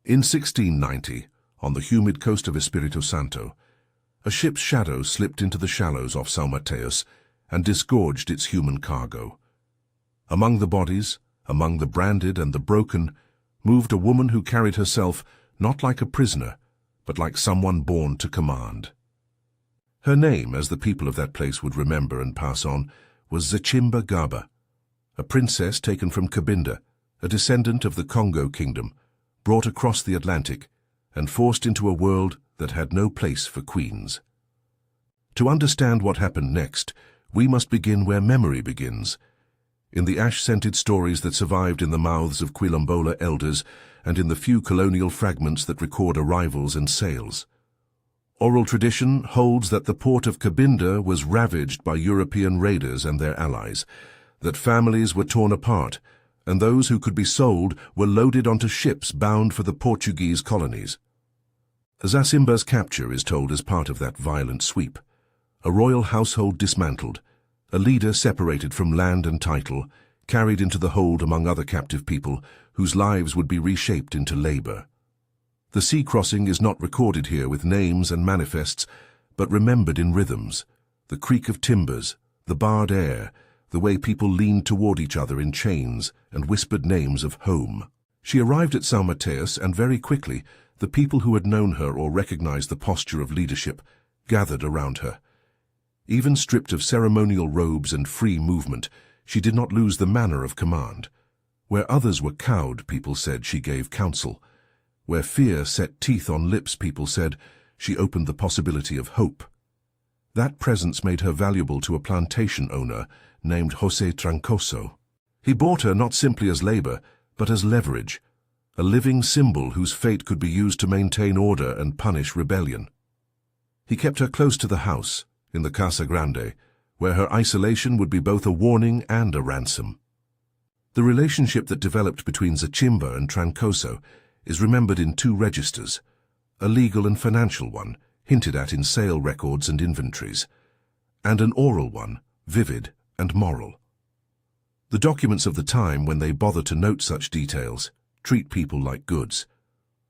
In 1690, on the humid coast of Espírito Santo, a ship's shadow slipped into the shallows off São Mateus and disgorged its human cargo. Among the bodies, among the branded and the broken, moved a woman who carried herself not like a prisoner, but like someone born to command. Her name, as the people of that place would remember and pass on, was Zacimba Gaba, a princess taken from Cabinda, a descendant of the Congo kingdom, brought across the Atlantic and forced into a world that had no place for queens. To understand what happened next, we must begin where memory begins, in the ash-scented stories that survived in the mouths of Quilombola elders and in the few colonial fragments that record arrivals and sails. Oral tradition holds that the port of Cabinda was ravaged by European raiders and their allies, that families were torn apart, and those who could be sold were loaded onto ships bound for the Portuguese colonies. Zacimba's capture is told as part of that violent sweep. A royal household dismantled, a leader separated from land and title, carried into the hold among other captive people whose lives would be reshaped into labor. The sea crossing is not recorded here with names and manifests, but remembered in rhythms, the creak of timbers, the barred air, the way people leaned toward each other in chains and whispered names of home. She arrived at São Mateus, and very quickly, the people who had known her or recognized the posture of leadership gathered around her. Even stripped of ceremonial robes and free movement, she did not lose the manner of command. Where others were cowed, people said she gave counsel. Where fear set teeth on lips, people said she opened the possibility of hope. That presence made her valuable to a plantation owner named José Trancoso. He bought her not simply as labor, but as leverage, a living symbol whose fate could be used to maintain order and punish rebellion. He kept her close to the house, in the Casa Grande, where her isolation would be both a warning and a ransom. The relationship that developed between Zacimba and Trancoso is remembered in two registers, a legal and financial one, hinted at in sale records and inventories, and an oral one, vivid and moral. The documents of the time, when they bother to note such details, treat people like goods.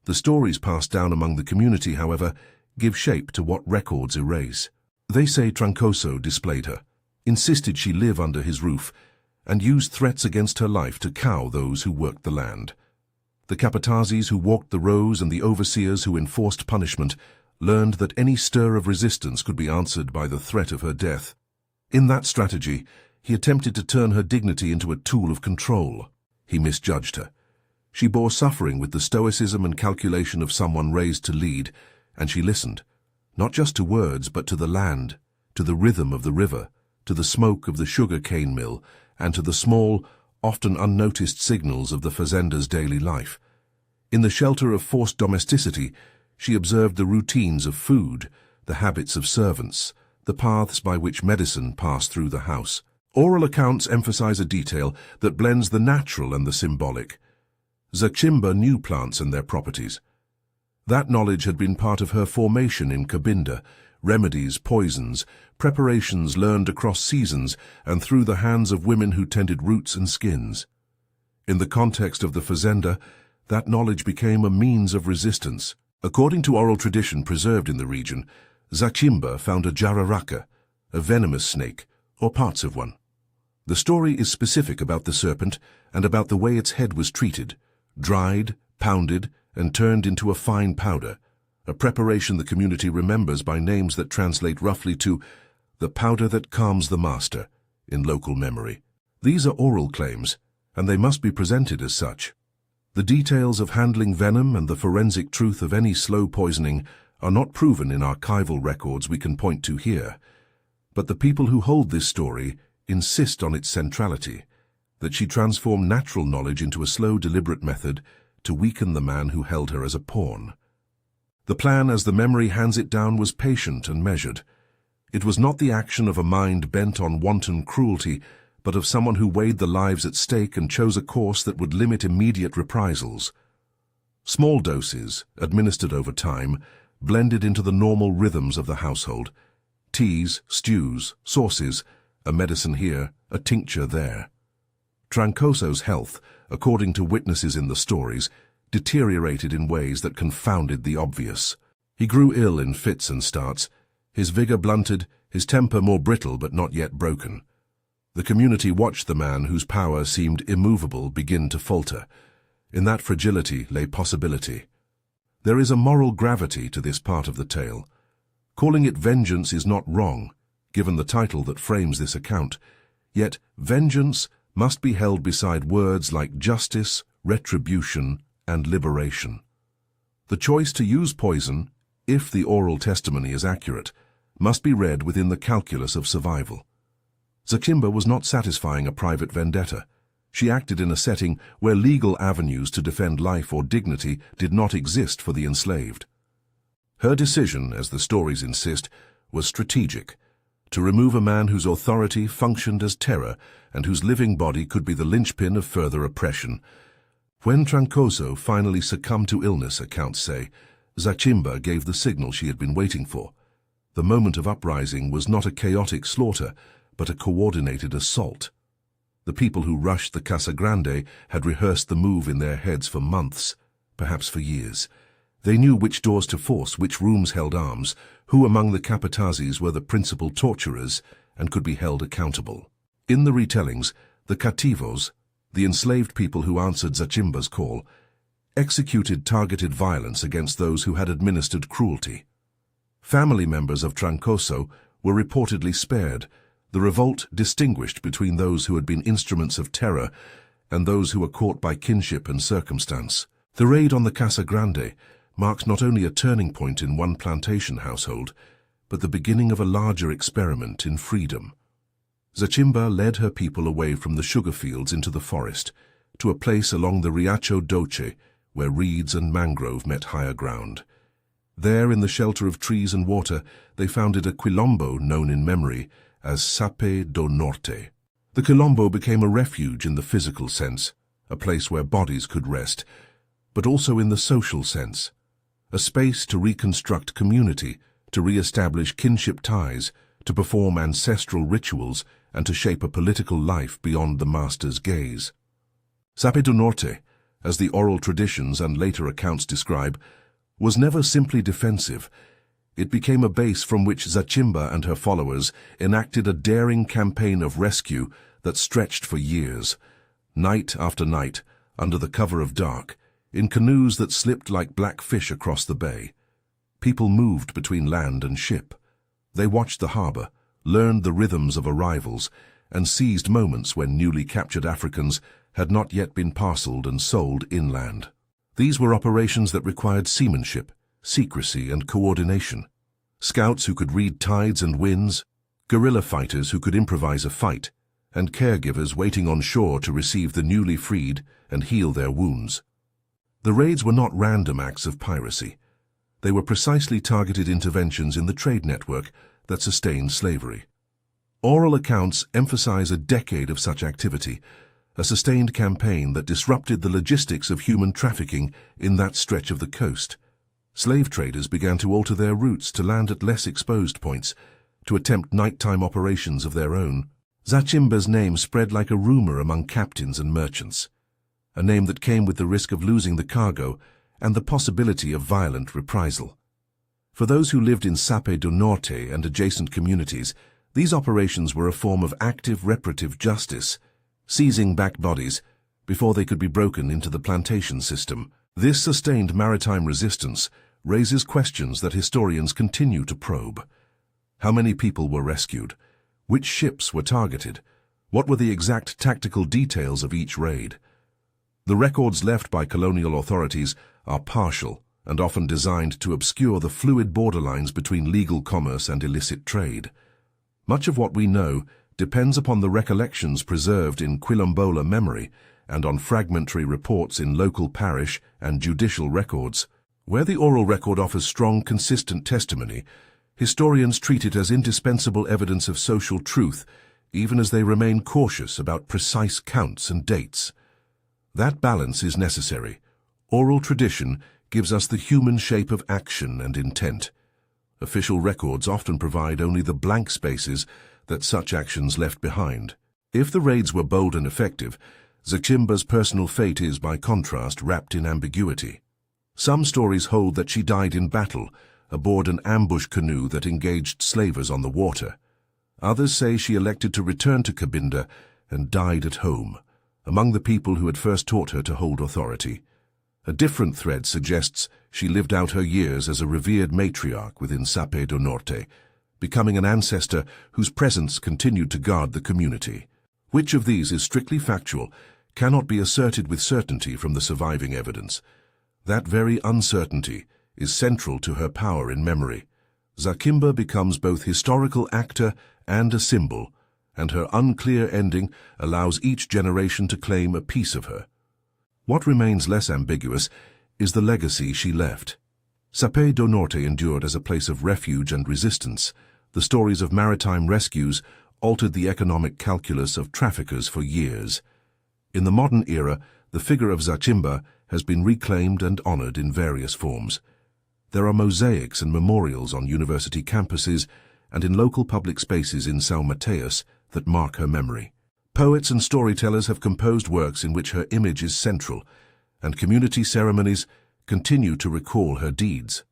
The stories passed down among the community, however, give shape to what records erase. They say Trancoso displayed her, insisted she live under his roof, and used threats against her life to cow those who worked the land. The capatazes who walked the rows and the overseers who enforced punishment learned that any stir of resistance could be answered by the threat of her death. In that strategy, he attempted to turn her dignity into a tool of control. He misjudged her. She bore suffering with the stoicism and calculation of someone raised to lead, and she listened, not just to words, but to the land, to the rhythm of the river, to the smoke of the sugar cane mill, and to the small, often unnoticed signals of the fazenda's daily life. In the shelter of forced domesticity, she observed the routines of food, the habits of servants, the paths by which medicine passed through the house. Oral accounts emphasize a detail that blends the natural and the symbolic. Zacimba knew plants and their properties. That knowledge had been part of her formation in Cabinda, remedies, poisons, preparations learned across seasons and through the hands of women who tended roots and skins. In the context of the fazenda, that knowledge became a means of resistance. According to oral tradition preserved in the region, Zacimba found a jararaca, a venomous snake, or parts of one. The story is specific about the serpent and about the way its head was treated, dried, pounded, and turned into a fine powder, a preparation the community remembers by names that translate roughly to the powder that calms the master in local memory. These are oral claims, and they must be presented as such. The details of handling venom and the forensic truth of any slow poisoning are not proven in archival records we can point to here, but the people who hold this story insist on its centrality, that she transformed natural knowledge into a slow, deliberate method to weaken the man who held her as a pawn. The plan, as the memory hands it down, was patient and measured. It was not the action of a mind bent on wanton cruelty, but of someone who weighed the lives at stake and chose a course that would limit immediate reprisals. Small doses, administered over time, blended into the normal rhythms of the household. Teas, stews, sauces, a medicine here, a tincture there. Trancoso's health, according to witnesses in the stories, deteriorated in ways that confounded the obvious. He grew ill in fits and starts, his vigor blunted, his temper more brittle but not yet broken. The community watched the man whose power seemed immovable begin to falter. In that fragility lay possibility. There is a moral gravity to this part of the tale. Calling it vengeance is not wrong, given the title that frames this account, yet vengeance must be held beside words like justice, retribution, and liberation. The choice to use poison, if the oral testimony is accurate, must be read within the calculus of survival. Zacimba was not satisfying a private vendetta. She acted in a setting where legal avenues to defend life or dignity did not exist for the enslaved. Her decision, as the stories insist, was strategic, to remove a man whose authority functioned as terror and whose living body could be the linchpin of further oppression. When Trancoso finally succumbed to illness, accounts say, Zacimba gave the signal she had been waiting for. The moment of uprising was not a chaotic slaughter, but a coordinated assault. The people who rushed the Casa Grande had rehearsed the move in their heads for months, perhaps for years. They knew which doors to force, which rooms held arms, who among the capatazes were the principal torturers and could be held accountable. In the retellings, the cativos, the enslaved people who answered Zacimba's call, executed targeted violence against those who had administered cruelty. Family members of Trancoso were reportedly spared. The revolt distinguished between those who had been instruments of terror and those who were caught by kinship and circumstance. The raid on the Casa Grande marks not only a turning point in one plantation household, but the beginning of a larger experiment in freedom. Zacimba led her people away from the sugar fields into the forest, to a place along the Riacho Doce, where reeds and mangrove met higher ground. There, in the shelter of trees and water, they founded a Quilombo known in memory as Sape do Norte. The Quilombo became a refuge in the physical sense, a place where bodies could rest, but also in the social sense, a space to reconstruct community, to re-establish kinship ties, to perform ancestral rituals, and to shape a political life beyond the master's gaze. Sape do Norte, as the oral traditions and later accounts describe, was never simply defensive. It became a base from which Zacimba and her followers enacted a daring campaign of rescue that stretched for years, night after night, under the cover of dark, in canoes that slipped like black fish across the bay. People moved between land and ship. They watched the harbor, learned the rhythms of arrivals, and seized moments when newly captured Africans had not yet been parceled and sold inland. These were operations that required seamanship, secrecy, and coordination. Scouts who could read tides and winds, guerrilla fighters who could improvise a fight, and caregivers waiting on shore to receive the newly freed and heal their wounds. The raids were not random acts of piracy. They were precisely targeted interventions in the trade network that sustained slavery. Oral accounts emphasize a decade of such activity, a sustained campaign that disrupted the logistics of human trafficking in that stretch of the coast. Slave traders began to alter their routes to land at less exposed points, to attempt nighttime operations of their own. Zacimba's name spread like a rumor among captains and merchants, a name that came with the risk of losing the cargo and the possibility of violent reprisal. For those who lived in Sape do Norte and adjacent communities, these operations were a form of active reparative justice, seizing back bodies before they could be broken into the plantation system. This sustained maritime resistance raises questions that historians continue to probe. How many people were rescued? Which ships were targeted? What were the exact tactical details of each raid? The records left by colonial authorities are partial and often designed to obscure the fluid borderlines between legal commerce and illicit trade. Much of what we know depends upon the recollections preserved in Quilombola memory and on fragmentary reports in local parish and judicial records. Where the oral record offers strong, consistent testimony, historians treat it as indispensable evidence of social truth, even as they remain cautious about precise counts and dates. That balance is necessary. Oral tradition gives us the human shape of action and intent. Official records often provide only the blank spaces that such actions left behind. If the raids were bold and effective, Zacimba's personal fate is, by contrast, wrapped in ambiguity. Some stories hold that she died in battle, aboard an ambush canoe that engaged slavers on the water. Others say she elected to return to Cabinda and died at home, among the people who had first taught her to hold authority. A different thread suggests she lived out her years as a revered matriarch within Sapé do Norte, becoming an ancestor whose presence continued to guard the community. Which of these is strictly factual cannot be asserted with certainty from the surviving evidence. That very uncertainty is central to her power in memory. Zacimba becomes both historical actor and a symbol, and her unclear ending allows each generation to claim a piece of her. What remains less ambiguous is the legacy she left. Sapé do Norte endured as a place of refuge and resistance. The stories of maritime rescues altered the economic calculus of traffickers for years. In the modern era, the figure of Zacimba has been reclaimed and honored in various forms. There are mosaics and memorials on university campuses and in local public spaces in São Mateus that mark her memory. Poets and storytellers have composed works in which her image is central, and community ceremonies continue to recall her deeds.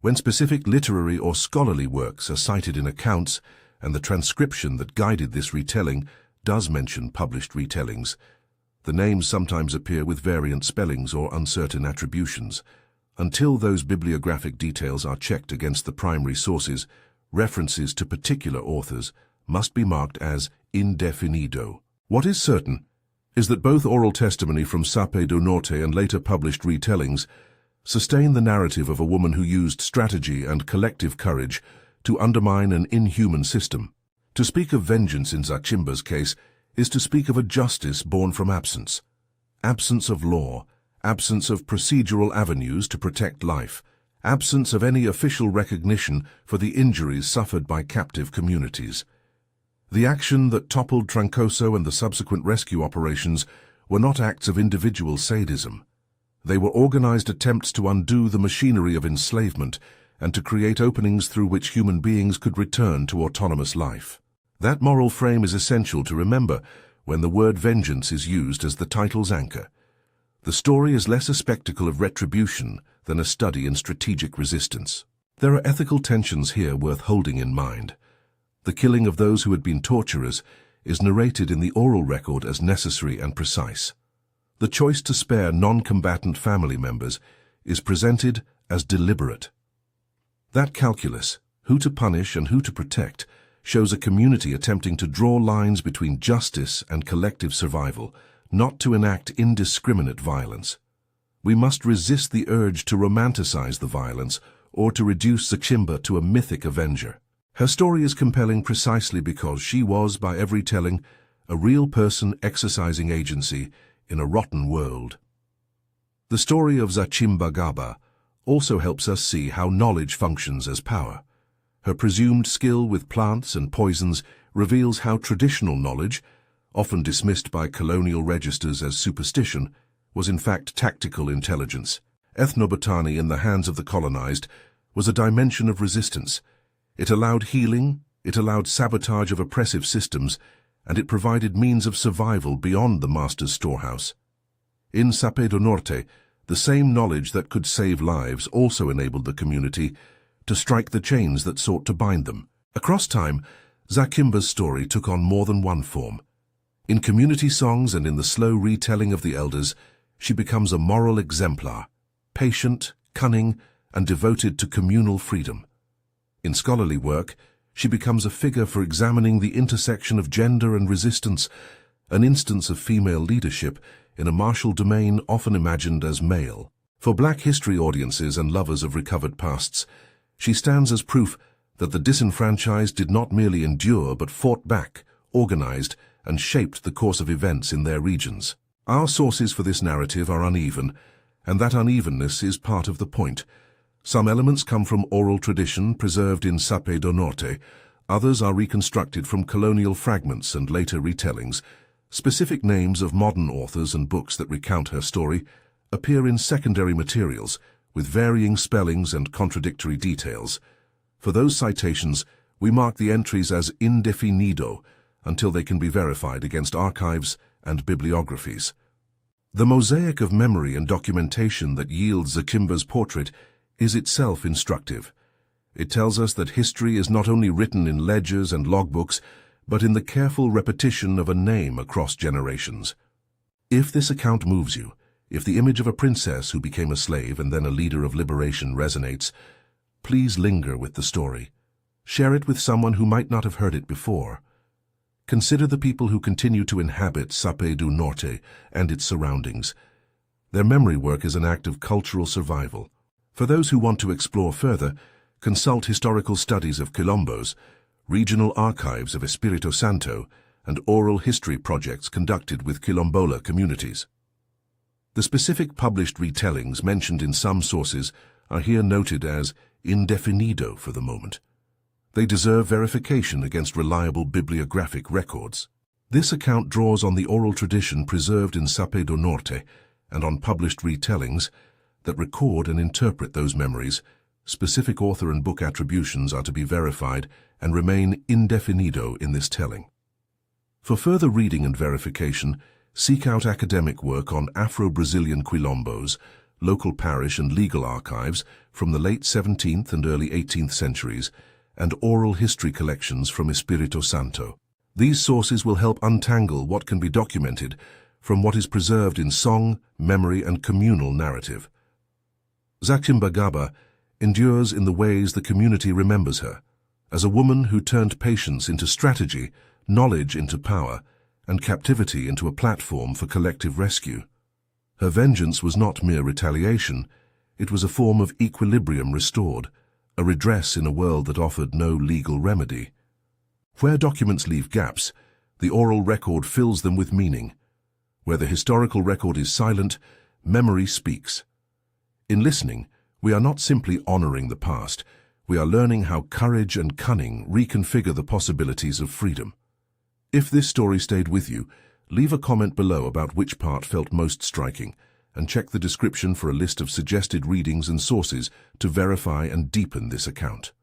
When specific literary or scholarly works are cited in accounts, and the transcription that guided this retelling does mention published retellings, the names sometimes appear with variant spellings or uncertain attributions. Until those bibliographic details are checked against the primary sources, references to particular authors must be marked as indefinido. What is certain is that both oral testimony from Sapé do Norte and later published retellings sustain the narrative of a woman who used strategy and collective courage to undermine an inhuman system. To speak of vengeance in Zacimba's case is to speak of a justice born from absence. Absence of law, absence of procedural avenues to protect life, absence of any official recognition for the injuries suffered by captive communities. The action that toppled Trancoso and the subsequent rescue operations were not acts of individual sadism. They were organized attempts to undo the machinery of enslavement and to create openings through which human beings could return to autonomous life. That moral frame is essential to remember when the word vengeance is used as the title's anchor. The story is less a spectacle of retribution than a study in strategic resistance. There are ethical tensions here worth holding in mind. The killing of those who had been torturers is narrated in the oral record as necessary and precise. The choice to spare non-combatant family members is presented as deliberate. That calculus, who to punish and who to protect, shows a community attempting to draw lines between justice and collective survival, not to enact indiscriminate violence. We must resist the urge to romanticize the violence or to reduce Zacimba to a mythic avenger. Her story is compelling precisely because she was, by every telling, a real person exercising agency in a rotten world. The story of Zacimba Gaba also helps us see how knowledge functions as power. Her presumed skill with plants and poisons reveals how traditional knowledge, often dismissed by colonial registers as superstition, was in fact tactical intelligence. Ethnobotany in the hands of the colonized was a dimension of resistance. It allowed healing, it allowed sabotage of oppressive systems, and it provided means of survival beyond the master's storehouse. In Sapé do Norte, the same knowledge that could save lives also enabled the community to strike the chains that sought to bind them. Across time, Zacimba's story took on more than one form. In community songs and in the slow retelling of the elders, she becomes a moral exemplar, patient, cunning, and devoted to communal freedom. In scholarly work, she becomes a figure for examining the intersection of gender and resistance, an instance of female leadership in a martial domain often imagined as male. For Black history audiences and lovers of recovered pasts, she stands as proof that the disenfranchised did not merely endure but fought back, organized, and shaped the course of events in their regions. Our sources for this narrative are uneven, and that unevenness is part of the point. Some elements come from oral tradition preserved in Sapé do Norte, others are reconstructed from colonial fragments and later retellings. Specific names of modern authors and books that recount her story appear in secondary materials, with varying spellings and contradictory details. For those citations, we mark the entries as indefinido until they can be verified against archives and bibliographies. The mosaic of memory and documentation that yields Zacimba's portrait is itself instructive. It tells us that history is not only written in ledgers and logbooks, but in the careful repetition of a name across generations. If this account moves you, if the image of a princess who became a slave and then a leader of liberation resonates, please linger with the story. Share it with someone who might not have heard it before. Consider the people who continue to inhabit Sapé do Norte and its surroundings. Their memory work is an act of cultural survival. For those who want to explore further, consult historical studies of quilombos, regional archives of Espírito Santo, and oral history projects conducted with Quilombola communities. The specific published retellings mentioned in some sources are here noted as indefinido for the moment. They deserve verification against reliable bibliographic records. This account draws on the oral tradition preserved in Sapé do Norte and on published retellings that record and interpret those memories. Specific author and book attributions are to be verified and remain indefinido in this telling. For further reading and verification, seek out academic work on Afro-Brazilian quilombos, local parish and legal archives from the late 17th and early 18th centuries, and oral history collections from Espírito Santo. These sources will help untangle what can be documented from what is preserved in song, memory, and communal narrative. Zacimba Gaba endures in the ways the community remembers her, as a woman who turned patience into strategy, knowledge into power, and captivity into a platform for collective rescue. Her vengeance was not mere retaliation, it was a form of equilibrium restored, a redress in a world that offered no legal remedy. Where documents leave gaps, the oral record fills them with meaning. Where the historical record is silent, memory speaks. In listening, we are not simply honoring the past, we are learning how courage and cunning reconfigure the possibilities of freedom. If this story stayed with you, leave a comment below about which part felt most striking, and check the description for a list of suggested readings and sources to verify and deepen this account.